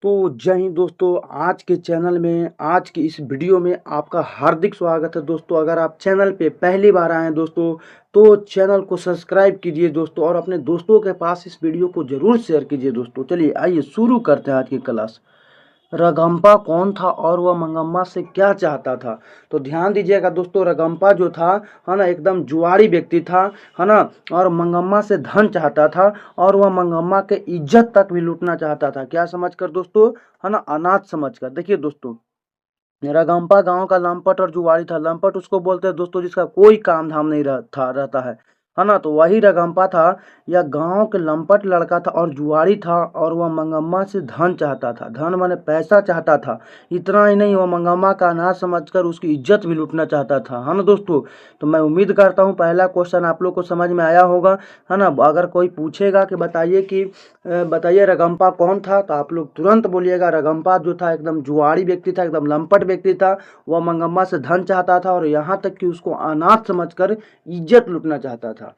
तो जय हिंद दोस्तों, आज के चैनल में आज की इस वीडियो में आपका हार्दिक स्वागत है दोस्तों। अगर आप चैनल पे पहली बार आए हैं दोस्तों, तो चैनल को सब्सक्राइब कीजिए दोस्तों और अपने दोस्तों के पास इस वीडियो को ज़रूर शेयर कीजिए दोस्तों। चलिए आइए शुरू करते हैं आज की क्लास। रगम्पा कौन था और वह मंगम्मा से क्या चाहता था? तो ध्यान दीजिएगा दोस्तों, रगम्पा जो था है ना, एकदम जुआरी व्यक्ति था, है ना, और मंगम्मा से धन चाहता था और वह मंगम्मा के इज्जत तक भी लूटना चाहता था। क्या समझकर दोस्तों? है ना, अनाथ समझकर। देखिए दोस्तों, रगम्पा गांव का लंपट और जुआरी था। लंपट उसको बोलते हैं दोस्तों जिसका कोई काम धाम नहीं रहता है ना। तो वही रगम्पा था। यह गांव के लंपट लड़का था और जुआरी था और वह मंगम्मा से धन चाहता था। धन माने पैसा चाहता था। इतना ही नहीं, वह मंगम्मा का अनाथ समझकर उसकी इज्जत भी लूटना चाहता था, है ना दोस्तों। तो मैं उम्मीद करता हूँ पहला क्वेश्चन आप लोग को समझ में आया होगा, है ना। अगर कोई पूछेगा कि बताइए रगम्पा कौन था, तो आप लोग तुरंत बोलिएगा रगम्पा जो था एकदम जुआरी व्यक्ति था, एकदम लंपट व्यक्ति था। वह मंगम्मा से धन चाहता था और यहाँ तक कि उसको अनाथ समझकर इज्जत लूटना चाहता था।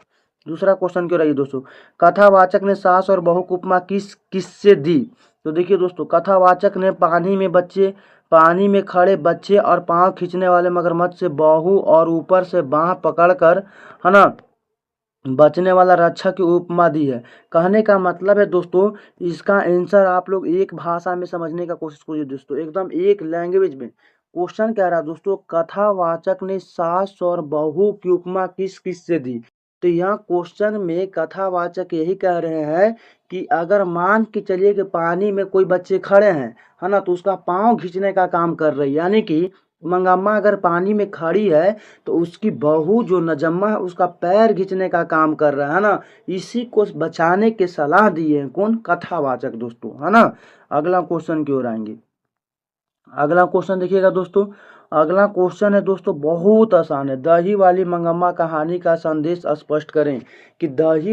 दूसरा क्वेश्चन क्यों रही दोस्तों, कथावाचक ने सास और बहू की उपमा किससे दी? तो देखिए दोस्तों, कथावाचक ने पानी में खड़े बच्चे और पांव खींचने वाले मगरमच्छ से बहू और ऊपर से बांह पकड़कर, है ना, बचने वाला रक्षक की उपमा दी है। कहने का मतलब है दोस्तों, इसका आंसर आप लोग एक भाषा में समझने का कोशिश कीजिए दोस्तों, एकदम एक लैंग्वेज में। क्वेश्चन कह रहा है दोस्तों, कथावाचक ने सास और बहू की उपमा किस से दी? तो यहाँ क्वेश्चन में कथावाचक यही कह रहे हैं कि अगर मान के चलिए कि पानी में कोई बच्चे खड़े हैं, है ना, तो उसका पाँव खींचने का काम कर रही है। यानी कि मंगम्मा अगर पानी में खड़ी है तो उसकी बहू जो नजम्मा है उसका पैर खींचने का काम कर रहा है ना। इसी को बचाने के सलाह दिए हैं कौन? कथावाचक दोस्तों, है ना। अगला क्वेश्चन की ओर आएंगे। अगला क्वेश्चन देखिएगा दोस्तों, अगला क्वेश्चन है दोस्तों बहुत आसान है। दही वाली मंगम्मा कहानी का संदेश स्पष्ट करें। कि दही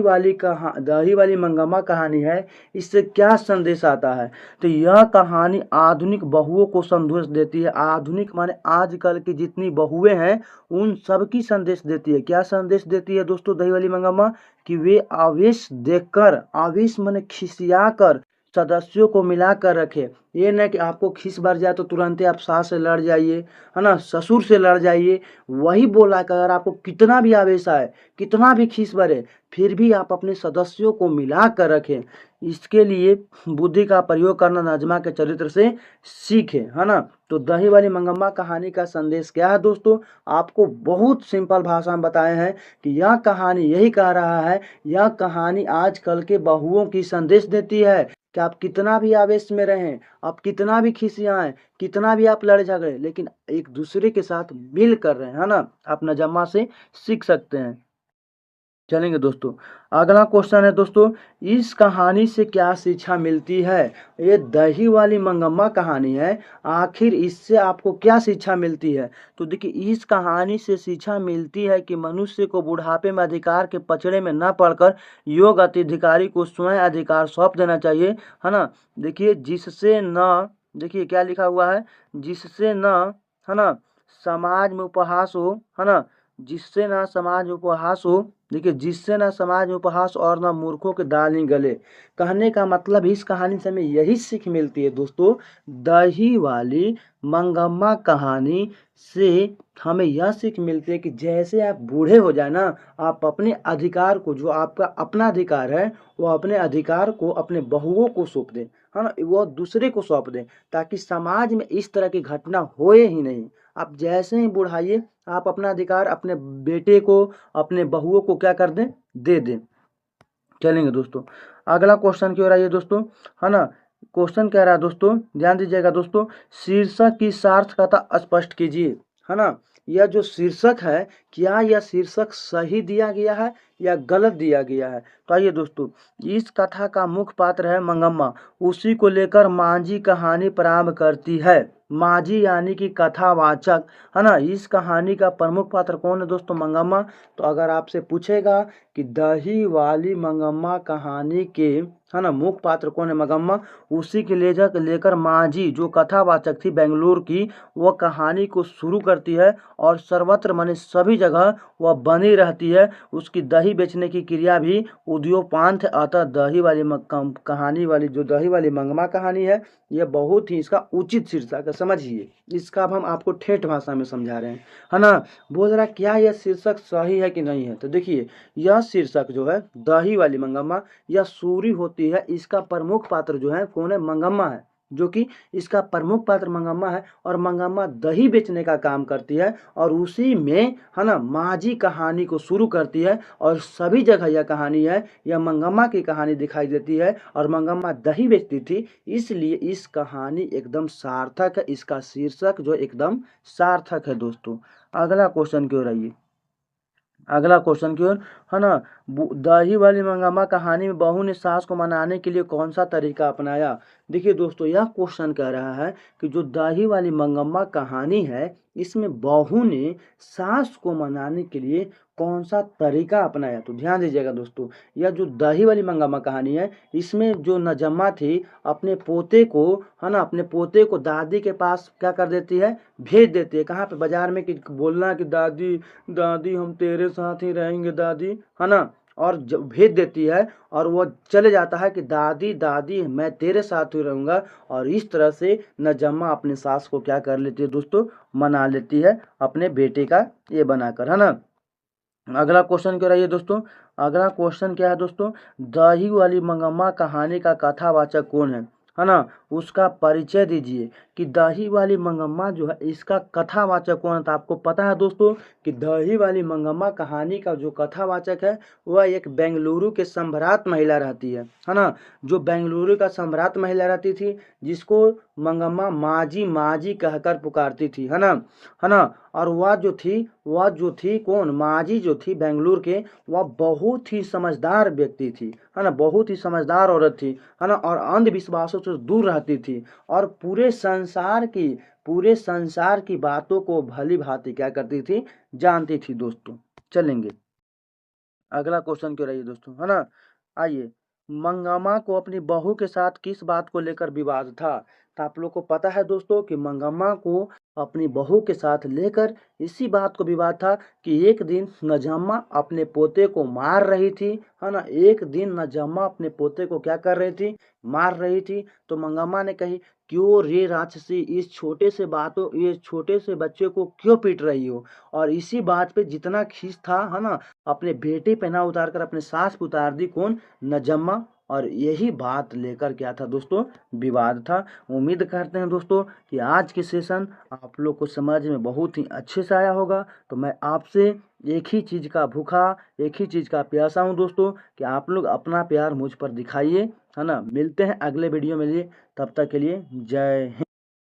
वाली मंगम्मा कहानी है, इससे क्या संदेश आता है? तो यह कहानी आधुनिक बहुओं को संदेश देती है। आधुनिक माने आजकल की जितनी बहुएं हैं उन सब की संदेश देती है। क्या संदेश देती है दोस्तों दही वाली मंगम्मा? कि वे आवेश देखकर, आवेश माने खिसिया कर सदस्यों को मिलाकर रखे। ये न कि आपको खीस भर जाए तो तुरंत ही आप सास से लड़ जाइए, है ना, ससुर से लड़ जाइए। वही बोला कि अगर आपको कितना भी आवेश आए, कितना भी खीस भरे, फिर भी आप अपने सदस्यों को मिला कर रखें। इसके लिए बुद्धि का प्रयोग करना नजमा के चरित्र से सीखें, है ना। तो दही वाली मंगम्मा कहानी का संदेश क्या है दोस्तों? आपको बहुत सिंपल भाषा में बताए हैं कि यह कहानी यही कह रहा है, यह कहानी आजकल के बहुओं की संदेश देती है कि आप कितना भी आवेश में रहें, आप कितना भी खिसियाएं, कितना भी आप लड़ झगड़े, लेकिन एक दूसरे के साथ मिल कर रहे हैं, है ना। आप नजम्मा से सीख सकते हैं। चलेंगे दोस्तों, अगला क्वेश्चन है दोस्तों, इस कहानी से क्या शिक्षा मिलती है? ये दही वाली मंगम्मा कहानी है, आखिर इससे आपको क्या शिक्षा मिलती है? तो देखिए, इस कहानी से शिक्षा मिलती है कि मनुष्य को बुढ़ापे में अधिकार के पचड़े में न पड़कर योग्य अधिकारी को स्वयं अधिकार सौंप देना चाहिए, है ना। देखिए जिससे न, देखिए क्या लिखा हुआ है, जिससे न, है ना, समाज में उपहास हो, है ना, जिससे ना समाज में उपहास हो। देखिए, जिससे ना समाज में उपहास और ना मूर्खों के दाल ही गले। कहने का मतलब इस कहानी से हमें यही सीख मिलती है दोस्तों, दही वाली मंगम्मा कहानी से हमें यह सीख मिलती है कि जैसे आप बूढ़े हो जाए ना, आप अपने अधिकार को, जो आपका अपना अधिकार है, वो अपने अधिकार को अपने बहुओं को सौंप दें, है ना, वो दूसरे को सौंप दें, ताकि समाज में इस तरह की घटना होए ही नहीं। आप जैसे ही बुढ़ाइए, आप अपना अधिकार अपने बेटे को, अपने बहुओं को क्या कर दें? दे दें। चलेंगे दोस्तों, अगला क्वेश्चन की ओर आइए दोस्तों, है ना। क्वेश्चन कह रहा है दोस्तों, ध्यान दीजिएगा दोस्तों, शीर्षक की सार्थकता स्पष्ट कीजिए, है ना। यह जो शीर्षक है, क्या यह शीर्षक सही दिया गया है या गलत दिया गया है? तो आइए दोस्तों, इस कथा का मुख्य पात्र है मंगम्मा। उसी को लेकर मांझी कहानी प्रारंभ करती है। मांझी यानी कि कथावाचक, है ना। इस कहानी का प्रमुख पात्र कौन है दोस्तों? मंगम्मा। तो अगर आपसे पूछेगा कि दही वाली मंगम्मा कहानी के, है ना। मुख्य पात्र कौन है, मंगम्मा। उसी के लेकर मांझी जो कथावाचक थी बेंगलुरु की, वह कहानी को शुरू करती है और सर्वत्र माने सभी जगह वह बनी रहती है। उसकी दही बेचने की क्रिया भी उद्योपांत है। अतः दही वाली कहानी वाली जो दही वाली मंगमा कहानी है, यह बहुत ही इसका उचित शीर्षक है, समझिए। इसका अब हम आपको ठेठ भाषा में समझा रहे हैं, है ना। बोल रहा क्या यह शीर्षक सही है कि नहीं है, तो देखिए यह शीर्षक जो है दही वाली मंगम्मा, यह सूरी होती है। इसका प्रमुख पात्र जो है कौन है, मंगम्मा है, जो कि इसका प्रमुख पात्र मंगम्मा है। और मंगम्मा दही बेचने का काम करती है और उसी में, है ना, मांझी कहानी को शुरू करती है और सभी जगह यह कहानी है, यह मंगम्मा की कहानी दिखाई देती है। और मंगम्मा दही बेचती थी, इसलिए इस कहानी एकदम सार्थक है। इसका शीर्षक जो एकदम सार्थक है दोस्तों। अगला क्वेश्चन की ओर आइए, अगला क्वेश्चन की ओर, है ना। दही वाली मंगम्मा कहानी में बहू ने सास को मनाने के लिए कौन सा तरीका अपनाया। देखिए दोस्तों, यह क्वेश्चन कह रहा है कि जो दही वाली मंगम्मा कहानी है, इसमें बहू ने सास को मनाने के लिए कौन सा तरीका अपनाया। तो ध्यान दीजिएगा दोस्तों, यह जो दही वाली मंगम्मा कहानी है, इसमें जो नजम्मा थी अपने पोते को, है ना, अपने पोते को दादी के पास क्या कर देती है, भेज देती है। कहाँ पे, बाजार में, कि बोलना कि दादी दादी हम तेरे साथ ही रहेंगे दादी, है ना। और जब भेज देती है और वो चले जाता है कि दादी दादी मैं तेरे साथ ही रहूँगा। और इस तरह से नजम्मा अपने सास को क्या कर लेती है दोस्तों, मना लेती है अपने बेटे का ये बनाकर, है ना। अगला क्वेश्चन क्या रही है दोस्तों, अगला क्वेश्चन क्या है दोस्तों, दही वाली मंगम्मा कहानी का कथावाचक कौन है ना। उसका परिचय दीजिए कि दही वाली मंगम्मा जो है इसका कथावाचक कौन है। तो आपको पता है दोस्तों कि दही वाली मंगम्मा कहानी का जो कथावाचक है वह एक बेंगलुरु के सम्राट महिला रहती है ना। जो बेंगलुरु का सम्राट महिला रहती थी, जिसको मंगम्मा माजी माजी कहकर पुकारती थी, है ना। और वह जो थी कौन, माजी जो थी बेंगलुरु के, वह बहुत ही समझदार व्यक्ति थी, है ना, बहुत ही समझदार औरत थी, है ना। और अंधविश्वासों से दूर रहती थी और पूरे संसार की बातों को भली भांति क्या करती थी, जानती थी दोस्तों। चलेंगे अगला क्वेश्चन क्यों रही दोस्तों, है ना। आइए, मंगम्मा को अपनी बहू के साथ किस बात को लेकर विवाद था। तो आप लोग को पता है दोस्तों कि मंगम्मा को अपनी बहू के साथ लेकर इसी बात को विवाद था कि एक दिन नजम्मा अपने पोते को मार रही थी, है ना। एक दिन नजम्मा अपने पोते को क्या कर रही थी, मार रही थी। तो मंगम्मा ने कही, क्यों रे राक्षसी, इस छोटे से बातों, ये छोटे से बच्चे को क्यों पीट रही हो। और इसी बात पे जितना खींच था, है ना, अपने बेटे पे ना उतार कर अपने सास पे उतार दी कौन, नजम्मा। और यही बात लेकर क्या था दोस्तों, विवाद था। उम्मीद करते हैं दोस्तों कि आज के सेशन आप लोग को समझ में बहुत ही अच्छे से आया होगा। तो मैं आपसे एक ही चीज़ का भूखा, एक ही चीज़ का प्यासा हूँ दोस्तों कि आप लोग अपना प्यार मुझ पर दिखाइए, है ना। मिलते हैं अगले वीडियो में लिए, तब तक के लिए जय हिंद।